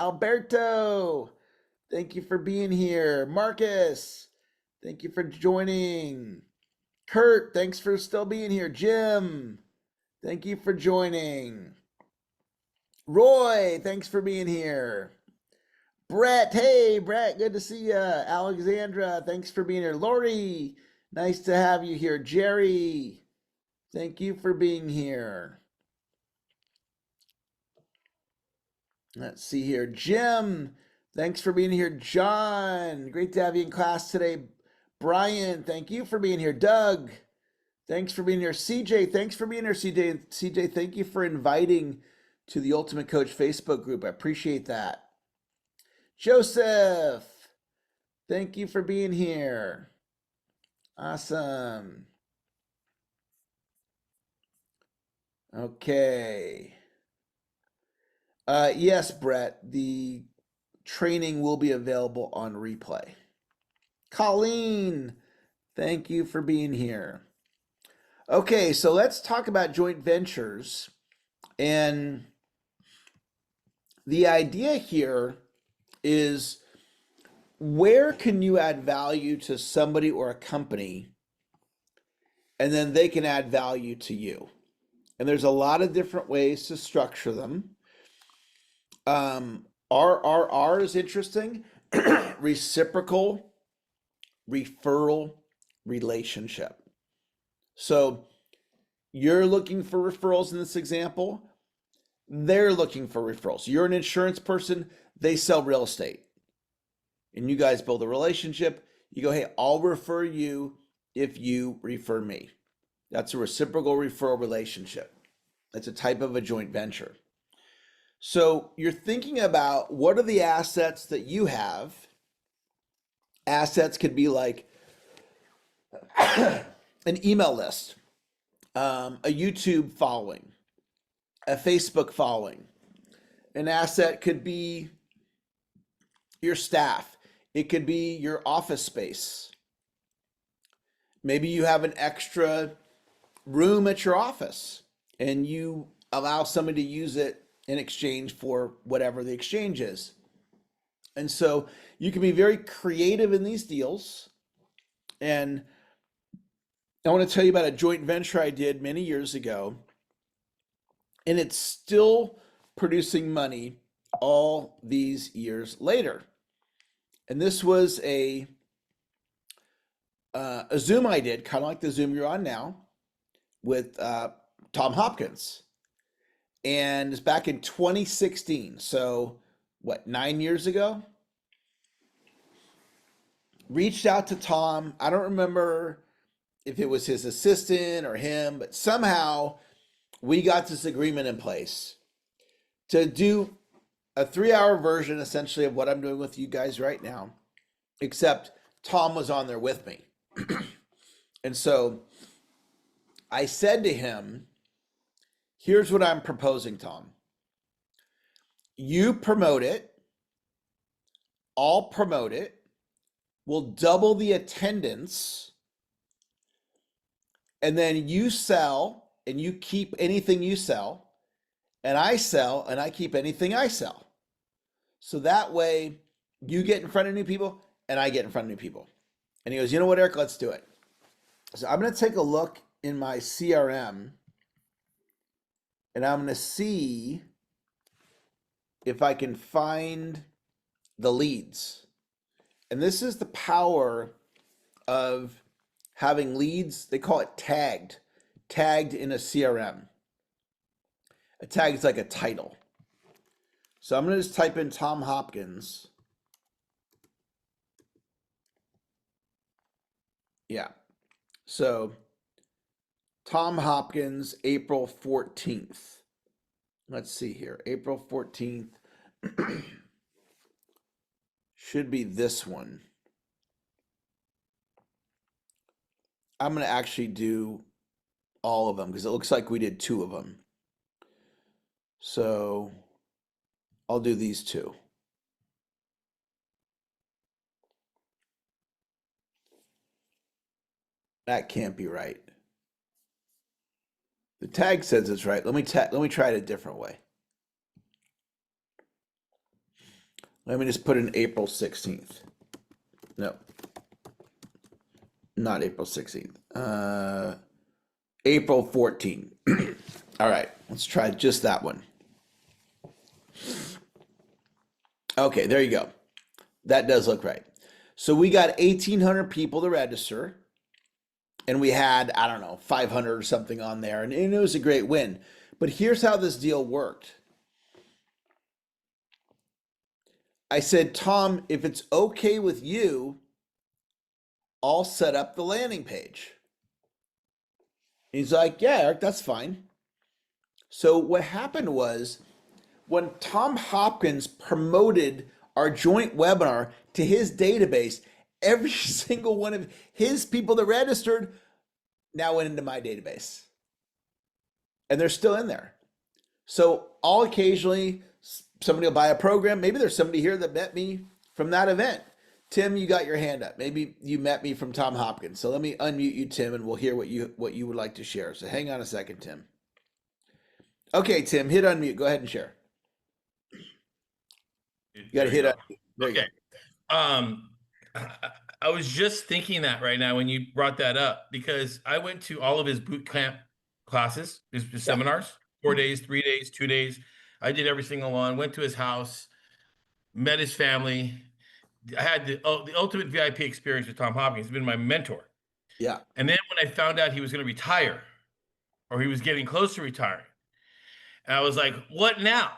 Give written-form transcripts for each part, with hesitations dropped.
Alberto, thank you for being here. Marcus, thank you for joining. Kurt, thanks for still being here. Jim, thank you for joining. Roy, thanks for being here. Brett, hey, Brett, good to see you. Alexandra, thanks for being here. Lori, nice to have you here. Jerry, thank you for being here. Let's see here. Jim, thanks for being here. John, great to have you in class today. Brian, thank you for being here. Doug, thanks for being here. CJ, thanks for being here. CJ, thank you for inviting to the Ultimate Coach Facebook group. I appreciate that. Joseph, thank you for being here. Awesome. Okay. Yes, Brett, the training will be available on replay. Colleen, thank you for being here. Okay, so let's talk about joint ventures. And the idea here is, where can you add value to somebody or a company, and then they can add value to you? And there's a lot of different ways to structure them. RRR is interesting. Reciprocal referral relationship. So you're looking for referrals in this example. They're looking for referrals. You're an insurance person. They sell real estate. And you guys build a relationship. You go, hey, I'll refer you if you refer me. That's a reciprocal referral relationship. That's a type of a joint venture. So you're thinking about, what are the assets that you have? Assets could be like an email list, a YouTube following, a Facebook following. An asset could be your staff. It could be your office space. Maybe you have an extra room at your office and you allow somebody to use it in exchange for whatever the exchange is. And so you can be very creative in these deals. And I want to tell you about a joint venture I did many years ago, and it's still producing money all these years later. And this was a Zoom I did, kind of like the Zoom you're on now, with Tom Hopkins. And it's back in 2016. So what, 9 years ago? Reached out to Tom. I don't remember if it was his assistant or him, but somehow we got this agreement in place to do a 3-hour version essentially of what I'm doing with you guys right now, except Tom was on there with me. And so I said to him, here's what I'm proposing, Tom. You promote it, I'll promote it, we'll double the attendance, and then you sell and you keep anything you sell, and I sell and I keep anything I sell. So that way you get in front of new people and I get in front of new people. And he goes, you know what, Eric, let's do it. So I'm going to take a look in my CRM and I'm going to see if I can find the leads. And this is the power of having leads. They call it tagged in a CRM. A tag is like a title. So I'm going to just type in Tom Hopkins. Yeah. So Tom Hopkins, April 14th. Let's see here. April 14th should be this one. I'm going to actually do all of them because it looks like we did 2 of them. So I'll do these 2. That can't be right. The tag says it's right. Let me try it a different way. Let me just put in April 16th. No, not April 16th. April 14th. All right, let's try just that one. Okay, there you go. That does look right. So we got 1,800 people to register, and we had, I don't know, 500 or something on there, and it was a great win. But here's how this deal worked. I said, Tom, if it's okay with you, I'll set up the landing page. He's like, yeah, Eric, that's fine. So what happened was when Tom Hopkins promoted our joint webinar to his database, every single one of his people that registered now went into my database. And they're still in there. So I'll occasionally, somebody will buy a program. Maybe there's somebody here that met me from that event. Tim, you got your hand up. Maybe you met me from Tom Hopkins. So let me unmute you, Tim, and we'll hear what you would like to share. So hang on a second, Tim. Okay, Tim, hit unmute. Go ahead and share. You got to hit unmute. There okay. I was just thinking that right now when you brought that up, because I went to all of his boot camp classes, his seminars, 4 days, 3 days, 2 days. I did every single one, went to his house, met his family. I had the ultimate VIP experience with Tom Hopkins. He's been my mentor. Yeah. And then when I found out he was going to retire, or he was getting close to retiring, and I was like, what now?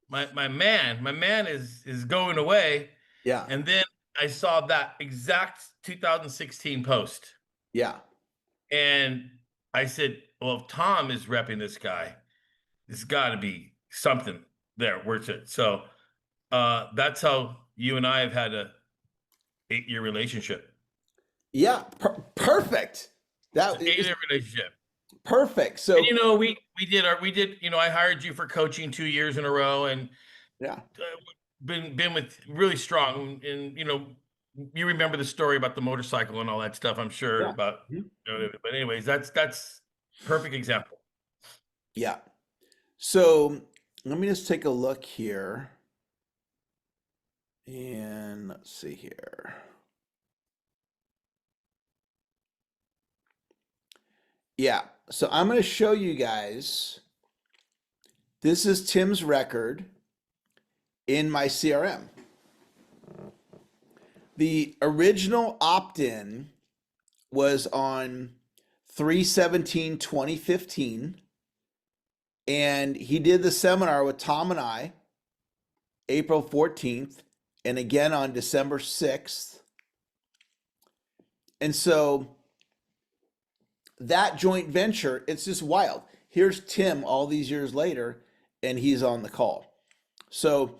My man is going away. Yeah. And then I saw that exact 2016 post. Yeah. And I said, well, if Tom is repping this guy, there's got to be something there worth it. So that's how you and I have had a 8-year relationship. Yeah. Perfect. That 8-year relationship. Perfect. So, and, we did, I hired you for coaching 2 years in a row, and yeah, been with really strong, and you remember the story about the motorcycle and all that stuff, I'm sure. Yeah. About but anyways, that's perfect example. Yeah. So let me just take a look here, and let's see here. Yeah. So I'm going to show you guys. This is Tim's record in my CRM. The original opt-in was on 3/17/2015, and he did the seminar with Tom and I April 14th and again on December 6th. And so that joint venture, it's just wild. Here's Tim all these years later, and he's on the call. So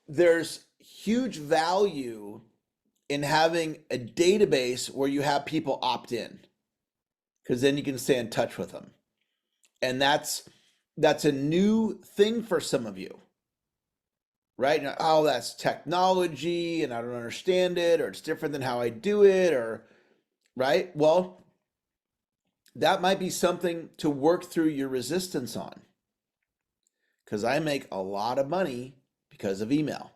there's huge value in having a database where you have people opt in, because then you can stay in touch with them. And that's a new thing for some of you, right? Now, oh, that's technology and I don't understand it, or it's different than how I do it, or right? Well, that might be something to work through your resistance on, because I make a lot of money because of email.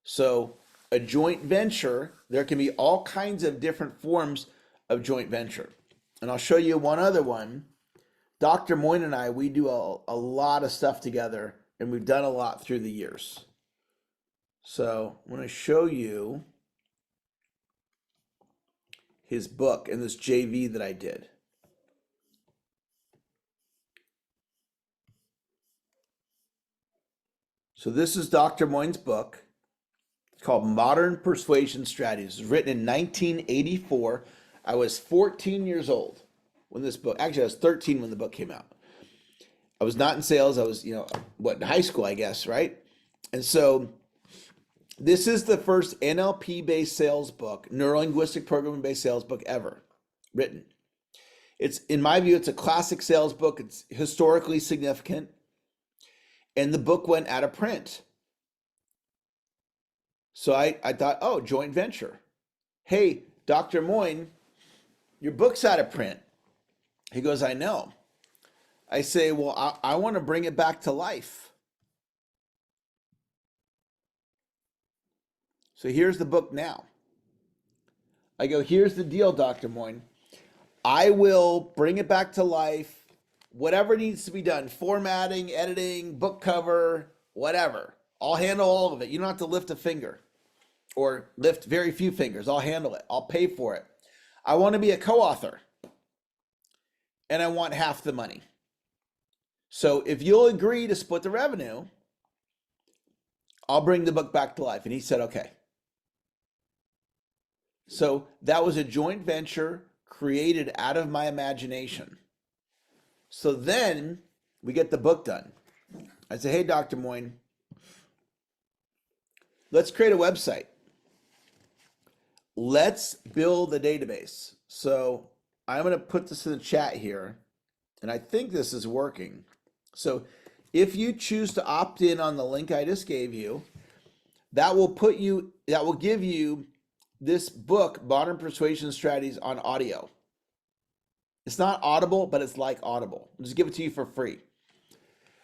So a joint venture, there can be all kinds of different forms of joint venture. And I'll show you one other one. Dr. Moyne and I, we do a lot of stuff together, and we've done a lot through the years. So I'm going to show you his book and this JV that I did. So this is Dr. Moyne's book. It's called Modern Persuasion Strategies. It was written in 1984. I was 14 years old when this book, actually I was 13 when the book came out. I was not in sales. I was, in high school, I guess, right? And so this is the first NLP-based sales book, neuro-linguistic programming-based sales book ever written. It's, in my view, it's a classic sales book. It's historically significant. And the book went out of print. So I thought, oh, joint venture. Hey, Dr. Moyne, your book's out of print. He goes, I know. I say, well, I want to bring it back to life. So here's the book now. I go, here's the deal, Dr. Moyne. I will bring it back to life, whatever needs to be done, formatting, editing, book cover, whatever. I'll handle all of it. You don't have to lift a finger or lift very few fingers. I'll handle it. I'll pay for it. I want to be a co-author and I want half the money. So if you'll agree to split the revenue, I'll bring the book back to life. And he said, okay. So that was a joint venture created out of my imagination. So then we get the book done. I say, hey, Dr. Moyne, let's create a website. Let's build a database. So I'm going to put this in the chat here, and I think this is working. So if you choose to opt in on the link I just gave you, that will give you this book, Modern Persuasion Strategies, on audio. It's not Audible, but it's like Audible. I'll just give it to you for free.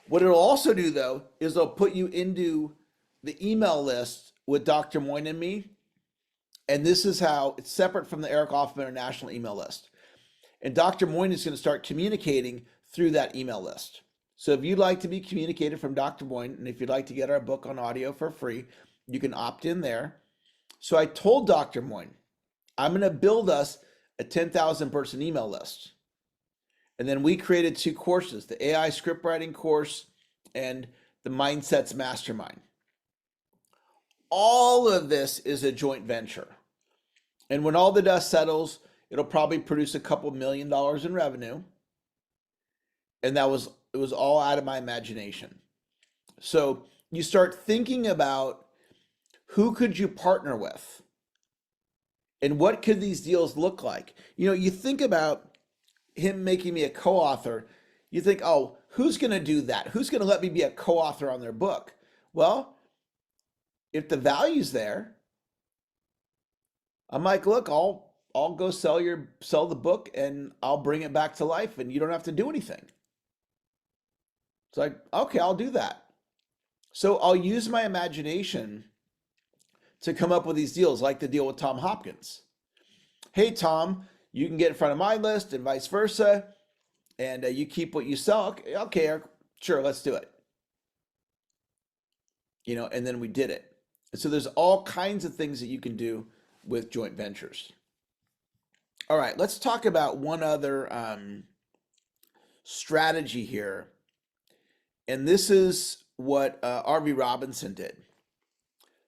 What it'll also do, though, is it'll put you into the email list with Dr. Moyne and me. And this is how it's separate from the Eric Hoffman International email list. And Dr. Moyne is going to start communicating through that email list. So if you'd like to be communicated from Dr. Moyne, and if you'd like to get our book on audio for free, you can opt in there. So I told Dr. Moyne, I'm going to build us a 10,000 person email list. And then we created 2 courses, the AI script writing course and the Mindsets Mastermind. All of this is a joint venture. And when all the dust settles, it'll probably produce a couple $1 million in revenue. And it was all out of my imagination. So you start thinking about who could you partner with? And what could these deals look like? You know, you think about him making me a co-author, you think, oh, who's going to do that? Who's going to let me be a co-author on their book? Well, if the value's there, I'm like, look, I'll go sell the book and I'll bring it back to life and you don't have to do anything. It's like, okay, I'll do that. So I'll use my imagination to come up with these deals, like the deal with Tom Hopkins. Hey, Tom, you can get in front of my list and vice versa, and you keep what you sell. Okay, Eric, sure, let's do it. You know, and then we did it. And so there's all kinds of things that you can do with joint ventures. All right, let's talk about one other strategy here. And this is what R.V. Robinson did.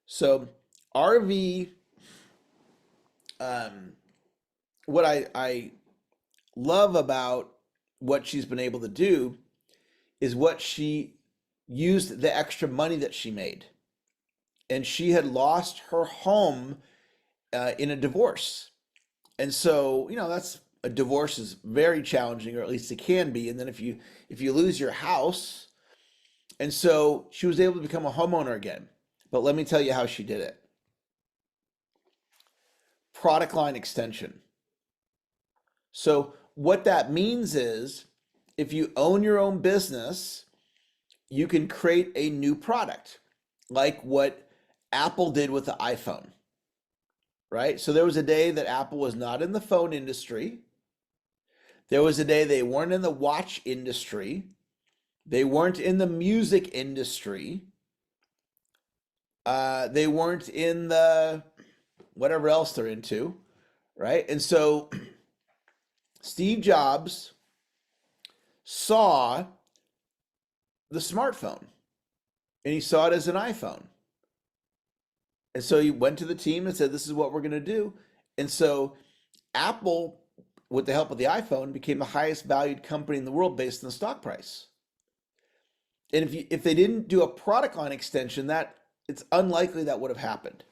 So RV, what I love about what she's been able to do is what she used the extra money that she made. And she had lost her home in a divorce. And so, you know, a divorce is very challenging, or at least it can be. And then if you lose your house, and so she was able to become a homeowner again. But let me tell you how she did it. Product line extension. So what that means is if you own your own business, you can create a new product, like what Apple did with the iPhone, right? So there was a day that Apple was not in the phone industry. There was a day they weren't in the watch industry. They weren't in the music industry. They weren't in the whatever else they're into, right? And so Steve Jobs saw the smartphone and he saw it as an iPhone. And so he went to the team and said, this is what we're going to do. And so Apple, with the help of the iPhone, became the highest valued company in the world based on the stock price. And if they didn't do a product line extension, it's unlikely that would have happened.